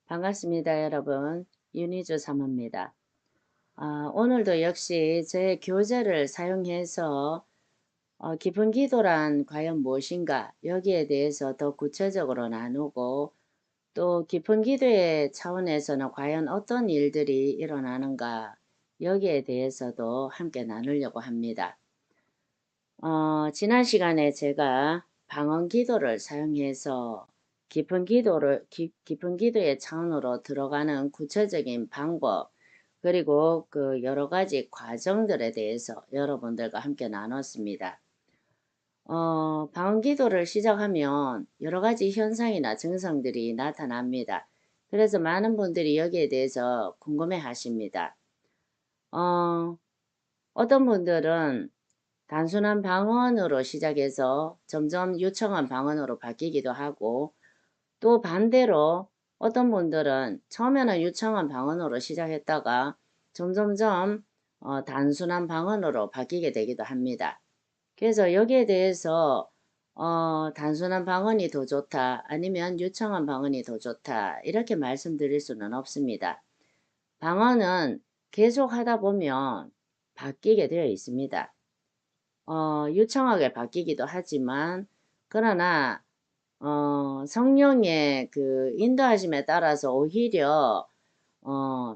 반갑습니다, 여러분. 윤희주 사모입니다. 오늘도 역시 제 교재를 사용해서 깊은 기도란 과연 무엇인가 여기에 대해서 더 구체적으로 나누고 또 깊은 기도의 차원에서는 과연 어떤 일들이 일어나는가 여기에 대해서도 함께 나누려고 합니다. 지난 시간에 제가 방언 기도를 사용해서 깊은 기도의 차원으로 들어가는 구체적인 방법, 그리고 그 여러 가지 과정들에 대해서 여러분들과 함께 나눴습니다. 방언 기도를 시작하면 여러 가지 현상이나 증상들이 나타납니다. 그래서 많은 분들이 여기에 대해서 궁금해 하십니다. 어떤 분들은 단순한 방언으로 시작해서 점점 유창한 방언으로 바뀌기도 하고, 또 반대로 어떤 분들은 처음에는 유창한 방언으로 시작했다가 점점점 단순한 방언으로 바뀌게 되기도 합니다. 그래서 여기에 대해서 단순한 방언이 더 좋다, 아니면 유창한 방언이 더 좋다, 이렇게 말씀드릴 수는 없습니다. 방언은 계속 하다 보면 바뀌게 되어 있습니다. 유창하게 바뀌기도 하지만, 그러나 성령의 그 인도하심에 따라서 오히려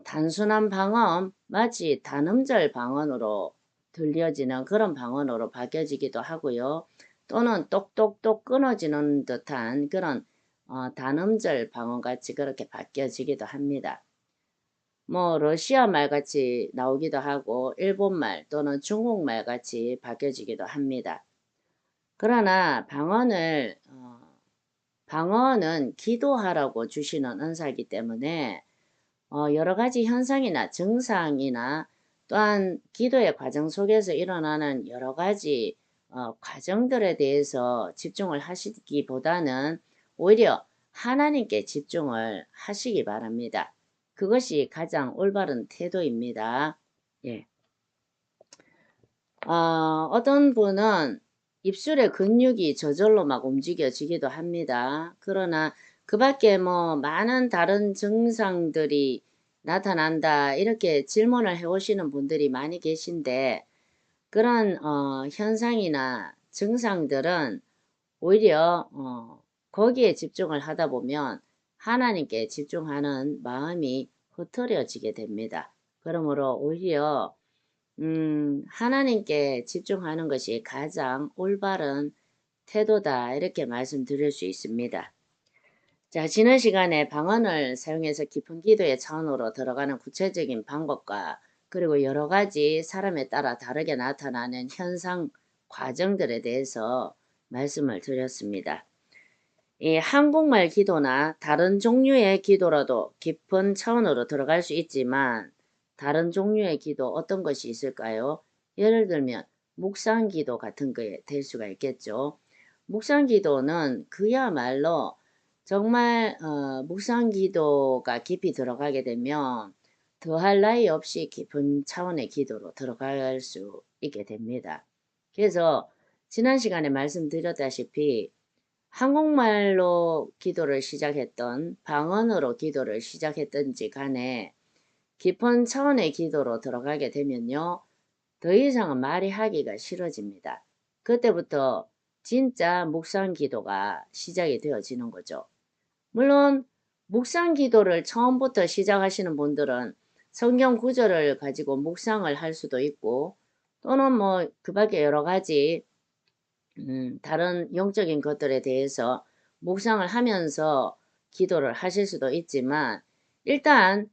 단순한 방언, 마치 단음절 방언으로 들려지는 그런 방언으로 바뀌어지기도 하고요. 또는 똑똑똑 끊어지는 듯한 그런 단음절 방언같이 그렇게 바뀌어지기도 합니다. 러시아 말 같이 나오기도 하고 일본말 또는 중국말 같이 바뀌어지기도 합니다. 그러나 방언은 기도하라고 주시는 은사이기 때문에 여러 가지 현상이나 증상이나 또한 기도의 과정 속에서 일어나는 여러 가지 과정들에 대해서 집중을 하시기보다는 오히려 하나님께 집중을 하시기 바랍니다. 그것이 가장 올바른 태도입니다. 예. 어떤 분은 입술의 근육이 저절로 막 움직여지기도 합니다. 그러나 그 밖에 많은 다른 증상들이 나타난다, 이렇게 질문을 해오시는 분들이 많이 계신데, 그런 현상이나 증상들은 오히려 거기에 집중을 하다 보면 하나님께 집중하는 마음이 흐트러지게 됩니다. 그러므로 오히려 하나님께 집중하는 것이 가장 올바른 태도다, 이렇게 말씀드릴 수 있습니다. 자, 지난 시간에 방언을 사용해서 깊은 기도의 차원으로 들어가는 구체적인 방법과, 그리고 여러 가지 사람에 따라 다르게 나타나는 현상, 과정들에 대해서 말씀을 드렸습니다. 이 한국말 기도나 다른 종류의 기도라도 깊은 차원으로 들어갈 수 있지만, 다른 종류의 기도 어떤 것이 있을까요? 예를 들면 묵상 기도 같은 게 될 수가 있겠죠. 묵상 기도는 그야말로 정말 묵상 기도가 깊이 들어가게 되면 더할 나위 없이 깊은 차원의 기도로 들어갈 수 있게 됩니다. 그래서 지난 시간에 말씀드렸다시피 한국말로 기도를 시작했던 방언으로 기도를 시작했던지 간에 깊은 차원의 기도로 들어가게 되면요, 더 이상은 말이 하기가 싫어집니다. 그때부터 진짜 묵상 기도가 시작이 되어지는 거죠. 물론 묵상 기도를 처음부터 시작하시는 분들은 성경 구절을 가지고 묵상을 할 수도 있고, 또는 그 밖에 여러 가지 다른 영적인 것들에 대해서 묵상을 하면서 기도를 하실 수도 있지만, 일단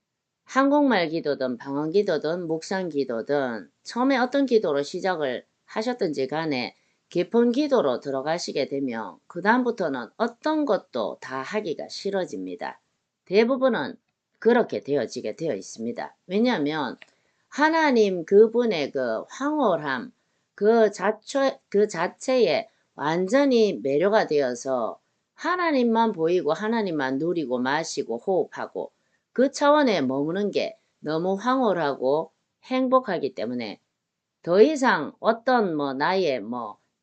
한국말 기도든 방언 기도든 묵상 기도든 처음에 어떤 기도로 시작을 하셨든지 간에 깊은 기도로 들어가시게 되면 그 다음부터는 어떤 것도 다 하기가 싫어집니다. 대부분은 그렇게 되어지게 되어 있습니다. 왜냐하면 하나님 그분의 그 황홀함, 그 자체에 완전히 매료가 되어서 하나님만 보이고 하나님만 누리고 마시고 호흡하고 그 차원에 머무는 게 너무 황홀하고 행복하기 때문에 더 이상 어떤 나의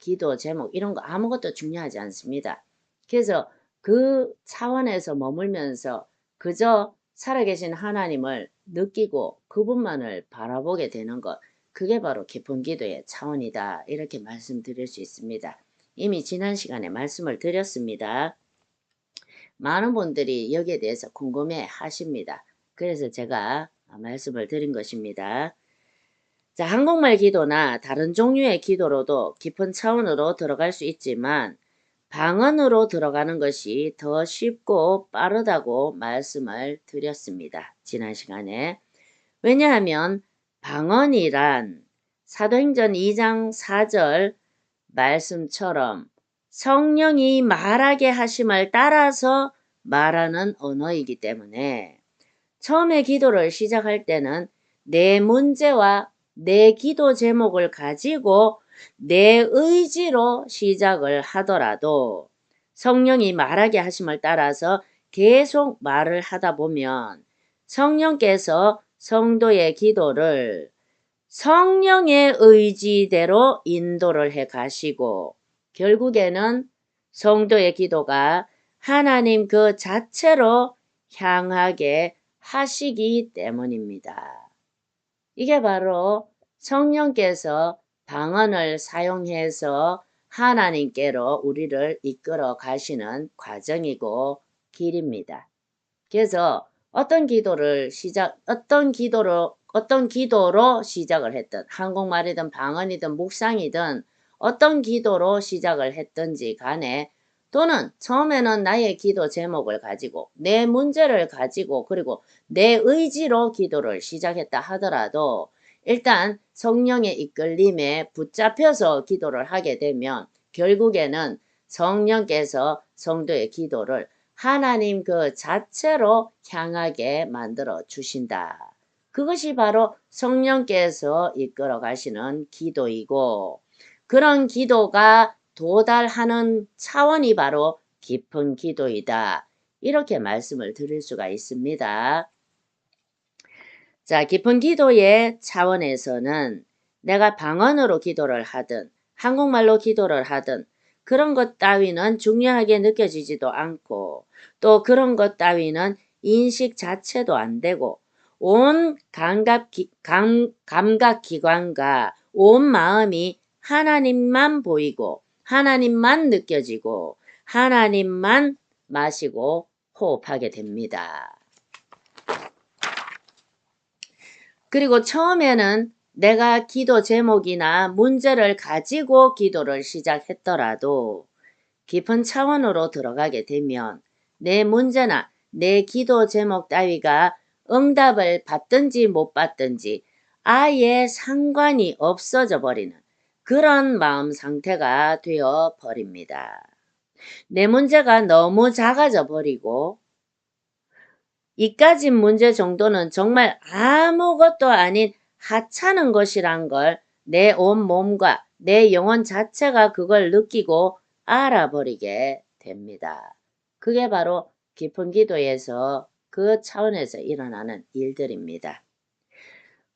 기도 제목 이런 거 아무것도 중요하지 않습니다. 그래서 그 차원에서 머물면서 그저 살아계신 하나님을 느끼고 그분만을 바라보게 되는 것, 그게 바로 깊은 기도의 차원이다. 이렇게 말씀드릴 수 있습니다. 이미 지난 시간에 말씀을 드렸습니다. 많은 분들이 여기에 대해서 궁금해 하십니다. 그래서 제가 말씀을 드린 것입니다. 자, 한국말 기도나 다른 종류의 기도로도 깊은 차원으로 들어갈 수 있지만 방언으로 들어가는 것이 더 쉽고 빠르다고 말씀을 드렸습니다. 지난 시간에. 왜냐하면 방언이란 사도행전 2장 4절 말씀처럼 성령이 말하게 하심을 따라서 말하는 언어이기 때문에 처음에 기도를 시작할 때는 내 문제와 내 기도 제목을 가지고 내 의지로 시작을 하더라도 성령이 말하게 하심을 따라서 계속 말을 하다 보면 성령께서 성도의 기도를 성령의 의지대로 인도를 해 가시고 결국에는 성도의 기도가 하나님 그 자체로 향하게 하시기 때문입니다. 이게 바로 성령께서 방언을 사용해서 하나님께로 우리를 이끌어 가시는 과정이고 길입니다. 그래서 어떤 기도로 시작을 했든 한국말이든 방언이든 묵상이든 어떤 기도로 시작을 했든지 간에 또는 처음에는 나의 기도 제목을 가지고 내 문제를 가지고 그리고 내 의지로 기도를 시작했다 하더라도 일단 성령의 이끌림에 붙잡혀서 기도를 하게 되면 결국에는 성령께서 성도의 기도를 하나님 그 자체로 향하게 만들어 주신다. 그것이 바로 성령께서 이끌어 가시는 기도이고 그런 기도가 도달하는 차원이 바로 깊은 기도이다. 이렇게 말씀을 드릴 수가 있습니다. 자, 깊은 기도의 차원에서는 내가 방언으로 기도를 하든 한국말로 기도를 하든 그런 것 따위는 중요하게 느껴지지도 않고 또 그런 것 따위는 인식 자체도 안 되고 온 감각기관과 온 마음이 하나님만 보이고 하나님만 느껴지고 하나님만 마시고 호흡하게 됩니다. 그리고 처음에는 내가 기도 제목이나 문제를 가지고 기도를 시작했더라도 깊은 차원으로 들어가게 되면 내 문제나 내 기도 제목 따위가 응답을 받든지 못 받든지 아예 상관이 없어져 버리는 그런 마음 상태가 되어 버립니다. 내 문제가 너무 작아져 버리고 이까진 문제 정도는 정말 아무것도 아닌 하찮은 것이란 걸 내 온 몸과 내 영혼 자체가 그걸 느끼고 알아버리게 됩니다. 그게 바로 깊은 기도에서 그 차원에서 일어나는 일들입니다.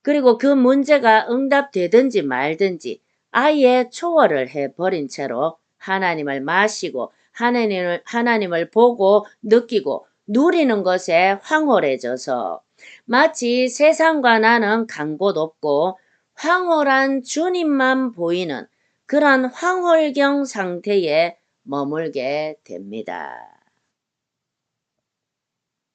그리고 그 문제가 응답되든지 말든지 아예 초월을 해버린 채로 하나님을 마시고 하나님을 보고 느끼고 누리는 것에 황홀해져서 마치 세상과 나는 간 곳 없고 황홀한 주님만 보이는 그런 황홀경 상태에 머물게 됩니다.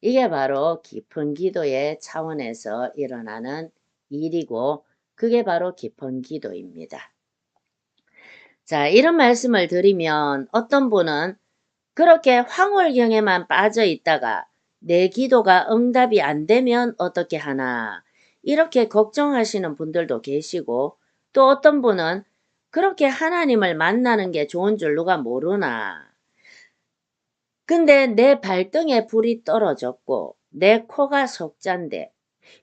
이게 바로 깊은 기도의 차원에서 일어나는 일이고 그게 바로 깊은 기도입니다. 자, 이런 말씀을 드리면 어떤 분은 그렇게 황홀경에만 빠져 있다가 내 기도가 응답이 안 되면 어떻게 하나 이렇게 걱정하시는 분들도 계시고 또 어떤 분은 그렇게 하나님을 만나는 게 좋은 줄 누가 모르나 근데 내 발등에 불이 떨어졌고 내 코가 석잔데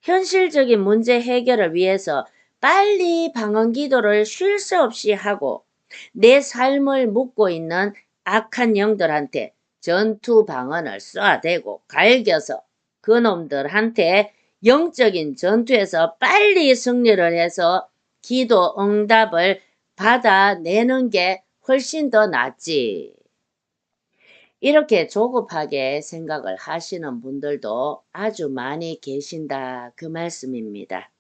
현실적인 문제 해결을 위해서 빨리 방언 기도를 쉴 새 없이 하고 내 삶을 묻고 있는 악한 영들한테 전투 방언을 쏴대고 갈겨서 그놈들한테 영적인 전투에서 빨리 승리를 해서 기도 응답을 받아내는 게 훨씬 더 낫지. 이렇게 조급하게 생각을 하시는 분들도 아주 많이 계신다 그 말씀입니다.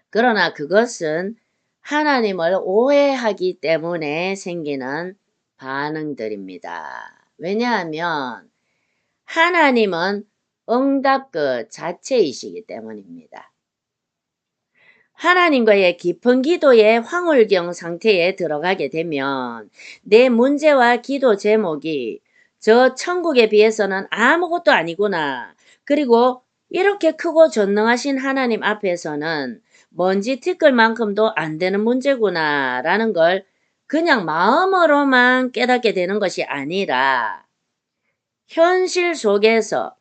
그러나 그것은 하나님을 오해하기 때문에 생기는 반응들입니다. 왜냐하면 하나님은 응답 그 자체이시기 때문입니다. 하나님과의 깊은 기도의 황홀경 상태에 들어가게 되면 내 문제와 기도 제목이 저 천국에 비해서는 아무것도 아니구나. 그리고 이렇게 크고 전능하신 하나님 앞에서는 먼지 티끌만큼도 안 되는 문제구나 라는 걸 그냥 마음으로만 깨닫게 되는 것이 아니라 현실 속에서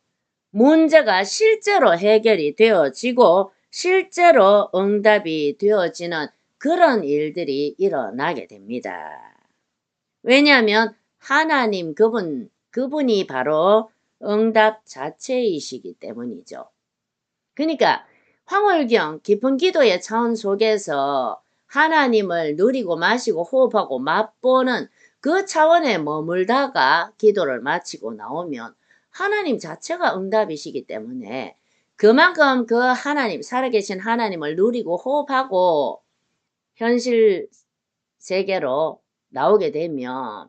문제가 실제로 해결이 되어지고 실제로 응답이 되어지는 그런 일들이 일어나게 됩니다. 왜냐하면 하나님 그분이 바로 응답 자체이시기 때문이죠. 그러니까 황홀경 깊은 기도의 차원 속에서 하나님을 누리고 마시고 호흡하고 맛보는 그 차원에 머물다가 기도를 마치고 나오면 하나님 자체가 응답이시기 때문에 그만큼 그 하나님, 살아계신 하나님을 누리고 호흡하고 현실 세계로 나오게 되면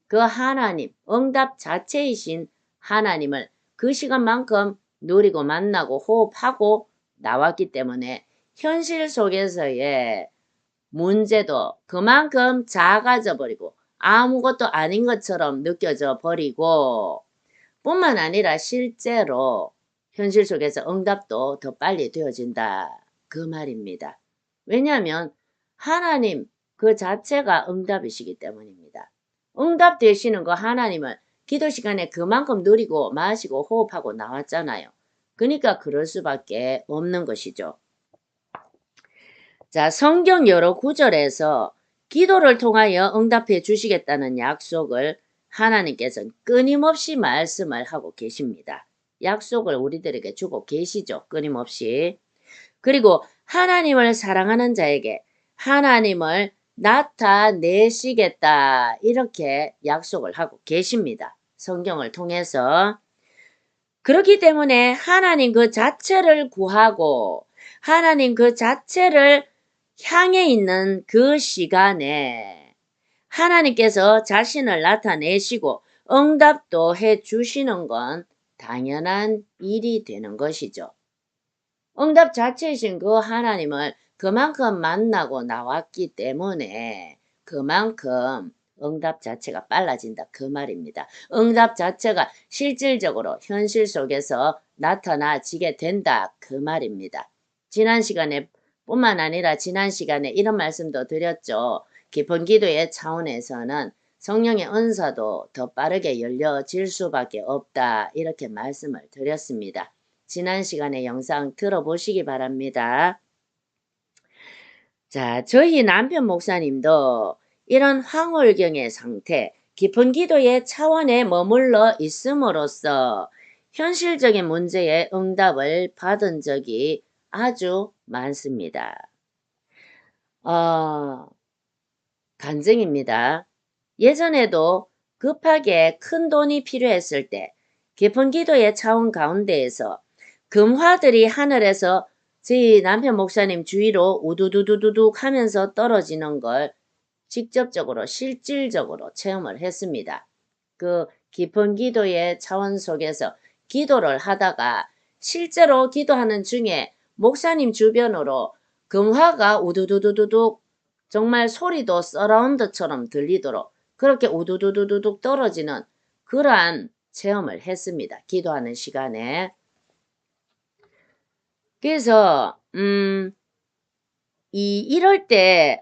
그 하나님, 응답 자체이신 하나님을 그 시간만큼 누리고 만나고 호흡하고 나왔기 때문에 현실 속에서의 문제도 그만큼 작아져 버리고 아무것도 아닌 것처럼 느껴져 버리고 뿐만 아니라 실제로 현실 속에서 응답도 더 빨리 되어진다. 그 말입니다. 왜냐하면 하나님 그 자체가 응답이시기 때문입니다. 응답 되시는 그 하나님을 기도 시간에 그만큼 누리고 마시고 호흡하고 나왔잖아요. 그러니까 그럴 수밖에 없는 것이죠. 자, 성경 여러 구절에서 기도를 통하여 응답해 주시겠다는 약속을 하나님께서는 끊임없이 말씀을 하고 계십니다. 약속을 우리들에게 주고 계시죠. 끊임없이. 그리고 하나님을 사랑하는 자에게 하나님을 나타내시겠다. 이렇게 약속을 하고 계십니다. 성경을 통해서. 그렇기 때문에 하나님 그 자체를 구하고 하나님 그 자체를 향해 있는 그 시간에 하나님께서 자신을 나타내시고 응답도 해 주시는 건 당연한 일이 되는 것이죠. 응답 자체이신 그 하나님을 그만큼 만나고 나왔기 때문에 그만큼 응답 자체가 빨라진다 그 말입니다. 응답 자체가 실질적으로 현실 속에서 나타나지게 된다 그 말입니다. 지난 시간에 뿐만 아니라 지난 시간에 이런 말씀도 드렸죠. 깊은 기도의 차원에서는 성령의 은사도 더 빠르게 열려질 수밖에 없다 이렇게 말씀을 드렸습니다. 지난 시간에 영상 들어보시기 바랍니다. 자, 저희 남편 목사님도 이런 황홀경의 상태, 깊은 기도의 차원에 머물러 있음으로써 현실적인 문제에 응답을 받은 적이 아주 많습니다. 간증입니다. 예전에도 급하게 큰 돈이 필요했을 때 깊은 기도의 차원 가운데에서 금화들이 하늘에서 저희 남편 목사님 주위로 우두두두두둑 하면서 떨어지는 걸 직접적으로 실질적으로 체험을 했습니다. 그 깊은 기도의 차원 속에서 기도를 하다가 실제로 기도하는 중에 목사님 주변으로 금화가 우두두두두둑 정말 소리도 서라운드처럼 들리도록 그렇게 우두두두두둑 떨어지는 그러한 체험을 했습니다. 기도하는 시간에. 그래서 이럴 때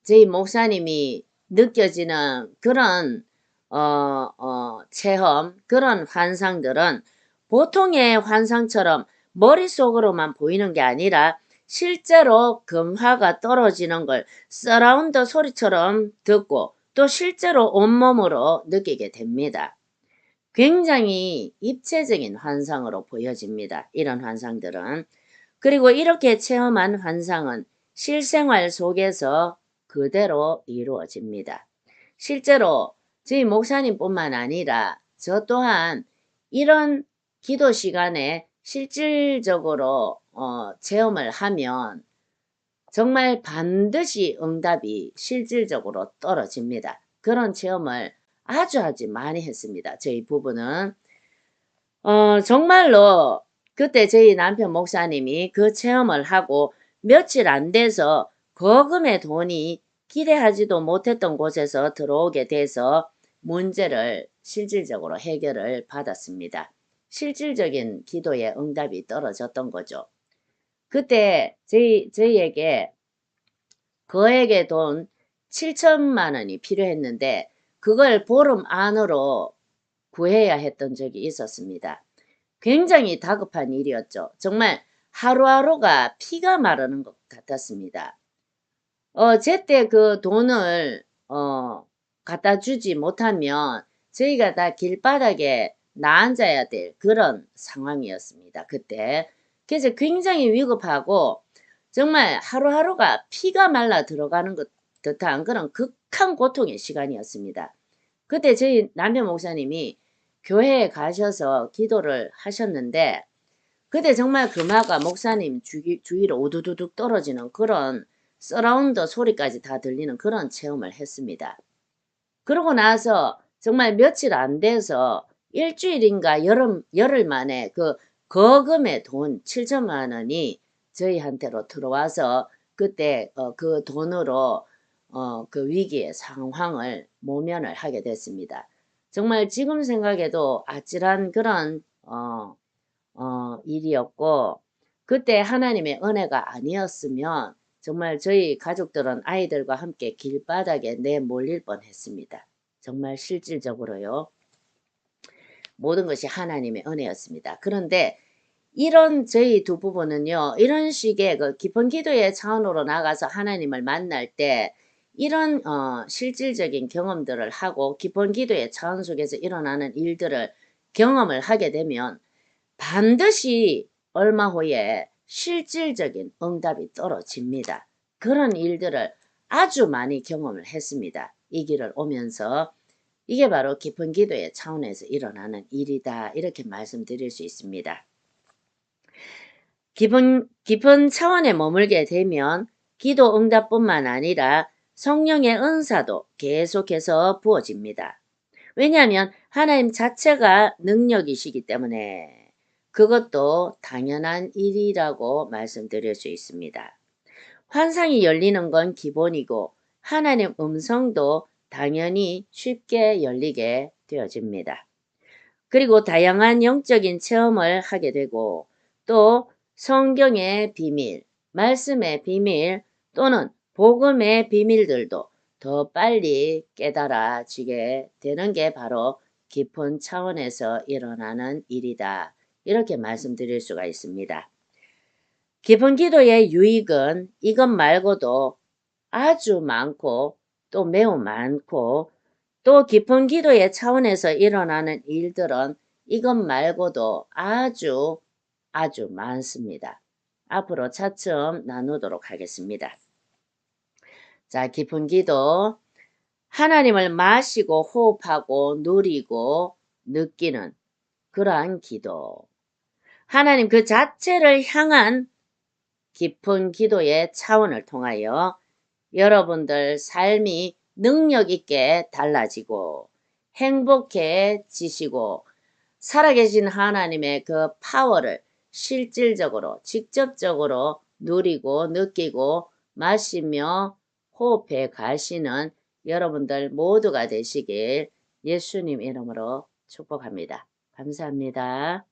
저희 목사님이 느껴지는 그런 체험, 그런 환상들은 보통의 환상처럼 머릿속으로만 보이는 게 아니라 실제로 금화가 떨어지는 걸 서라운드 소리처럼 듣고 또 실제로 온몸으로 느끼게 됩니다. 굉장히 입체적인 환상으로 보여집니다. 이런 환상들은. 그리고 이렇게 체험한 환상은 실생활 속에서 그대로 이루어집니다. 실제로 저희 목사님뿐만 아니라 저 또한 이런 기도 시간에 실질적으로 체험을 하면 정말 반드시 응답이 실질적으로 떨어집니다. 그런 체험을 아주 많이 했습니다. 저희 부부는 정말로 그때 저희 남편 목사님이 그 체험을 하고 며칠 안 돼서 거금의 돈이 기대하지도 못했던 곳에서 들어오게 돼서 문제를 실질적으로 해결을 받았습니다. 실질적인 기도의 응답이 떨어졌던 거죠. 그때 저희에게 거액의 돈 7천만 원이 필요했는데 그걸 보름 안으로 구해야 했던 적이 있었습니다. 굉장히 다급한 일이었죠. 정말 하루하루가 피가 마르는 것 같았습니다. 제때 그 돈을 갖다 주지 못하면 저희가 다 길바닥에 나앉아야 될 그런 상황이었습니다. 그때. 그래서 굉장히 위급하고 정말 하루하루가 피가 말라 들어가는 것 듯한 그런 극한 고통의 시간이었습니다. 그때 저희 남편 목사님이 교회에 가셔서 기도를 하셨는데 그때 정말 금화가 목사님 주위로 우두두둑 떨어지는 그런 서라운드 소리까지 다 들리는 그런 체험을 했습니다. 그러고 나서 정말 며칠 안 돼서 일주일인가 열흘 만에 그 거금의 돈 7천만 원이 저희한테로 들어와서 그때 그 돈으로 그 위기의 상황을 모면을 하게 됐습니다. 정말 지금 생각해도 아찔한 그런 일이었고 그때 하나님의 은혜가 아니었으면 정말 저희 가족들은 아이들과 함께 길바닥에 내몰릴 뻔했습니다. 정말 실질적으로요. 모든 것이 하나님의 은혜였습니다. 그런데 이런 저희 두 부부는요. 이런 식의 그 깊은 기도의 차원으로 나가서 하나님을 만날 때 이런 실질적인 경험들을 하고 깊은 기도의 차원 속에서 일어나는 일들을 경험을 하게 되면 반드시 얼마 후에 실질적인 응답이 떨어집니다. 그런 일들을 아주 많이 경험을 했습니다. 이 길을 오면서 이게 바로 깊은 기도의 차원에서 일어나는 일이다. 이렇게 말씀드릴 수 있습니다. 깊은 차원에 머물게 되면 기도 응답뿐만 아니라 성령의 은사도 계속해서 부어집니다. 왜냐하면 하나님 자체가 능력이시기 때문에 그것도 당연한 일이라고 말씀드릴 수 있습니다. 환상이 열리는 건 기본이고 하나님 음성도 당연히 쉽게 열리게 되어집니다. 그리고 다양한 영적인 체험을 하게 되고 또 성경의 비밀, 말씀의 비밀 또는 복음의 비밀들도 더 빨리 깨달아지게 되는 게 바로 깊은 차원에서 일어나는 일이다. 이렇게 말씀드릴 수가 있습니다. 깊은 기도의 유익은 이것 말고도 아주 많고 또 매우 많고 또 깊은 기도의 차원에서 일어나는 일들은 이것 말고도 아주 많습니다. 앞으로 차츰 나누도록 하겠습니다. 자, 깊은 기도. 하나님을 마시고 호흡하고 누리고 느끼는 그러한 기도. 하나님 그 자체를 향한 깊은 기도의 차원을 통하여 여러분들 삶이 능력 있게 달라지고 행복해지시고 살아계신 하나님의 그 파워를 실질적으로 직접적으로 누리고 느끼고 마시며 호흡해 가시는 여러분들 모두가 되시길 예수님 이름으로 축복합니다. 감사합니다.